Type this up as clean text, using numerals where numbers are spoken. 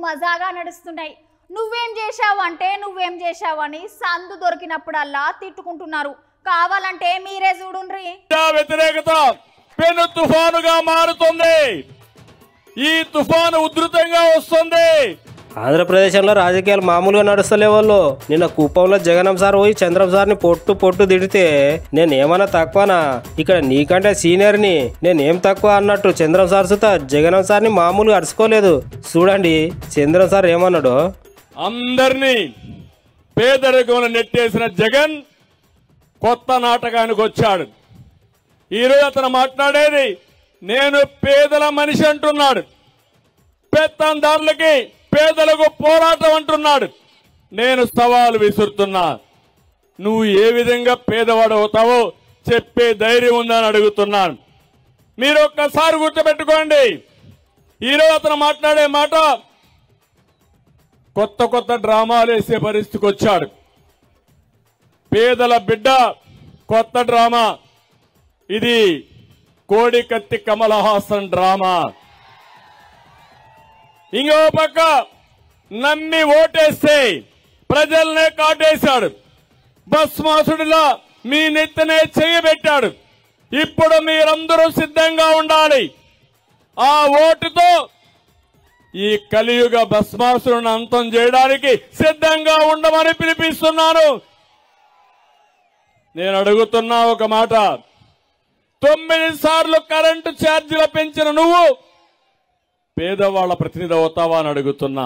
మజాగా నడుస్తున్నాయి. నువ్వేం చేశావు అంటే నువ్వేం చేశావు అని సందు దొరికినప్పుడల్లా తిట్టుకుంటున్నారు. కావాలంటే మీరే చూడుండ్రి. వ్యతిరేకత పెను తుఫానుగా మారుతుంది. ఈ తుఫాను ఉధృతంగా వస్తుంది. ఆంధ్రప్రదేశ్లో రాజకీయాలు మామూలుగా నడుస్తలేవాళ్ళు. నిన్న కుప్పంలో జగనం సార్ పోయి చంద్రం సార్ని పొట్టు తిడితే నేనేమన్నా తక్కువనా, ఇక్కడ నీకంటే సీనియర్ని నేనేం తక్కువ అన్నట్టు చంద్రం సార్ సుత జగనం సార్ని మామూలుగా అరుచుకోలేదు. చూడండి చంద్రం సార్ ఏమన్నాడు. అందరినీ పేదరికంలో నెట్టేసిన జగన్ కొత్త నాటకానికి వచ్చాడు. ఈరోజు అతను మాట్లాడేది నేను పేదల మనిషి అంటున్నాడు. పెత్తందారులకి పేదలకు పోరాటం అంటున్నాడు. నేను సవాలు విసురుతున్నా. నువ్వు ఏ విధంగా పేదవాడు అవుతావో చెప్పే ధైర్యం ఉందని అడుగుతున్నాను. మీరు ఒక్కసారి గుర్తుపెట్టుకోండి. ఈరోజు అతను మాట్లాడే మాట కొత్త డ్రామాలు వేసే పరిస్థితికి వచ్చాడు. పేదల బిడ్డ కొత్త డ్రామా. ఇది కోడి కత్తి కమల్ హాసన్ డ్రామా. ఇంకో పక్క నమ్మి ఓటేస్తే ప్రజల్నే కాటేశాడు. భస్మాసుడిలా మీ నెత్తనే చేయబెట్టాడు. ఇప్పుడు మీరందరూ సిద్ధంగా ఉండాలి. ఆ ఓటుతో ఈ కలియుగ భస్మాసురుని అంతం చేయడానికి సిద్ధంగా ఉండమని పిలిపిస్తున్నాను. నేను అడుగుతున్నా ఒక మాట. 9 సార్లు కరెంటు ఛార్జీలు పెంచిన నువ్వు పేదవాళ్ల ప్రతినిధి అవుతావా అని అడుగుతున్నా.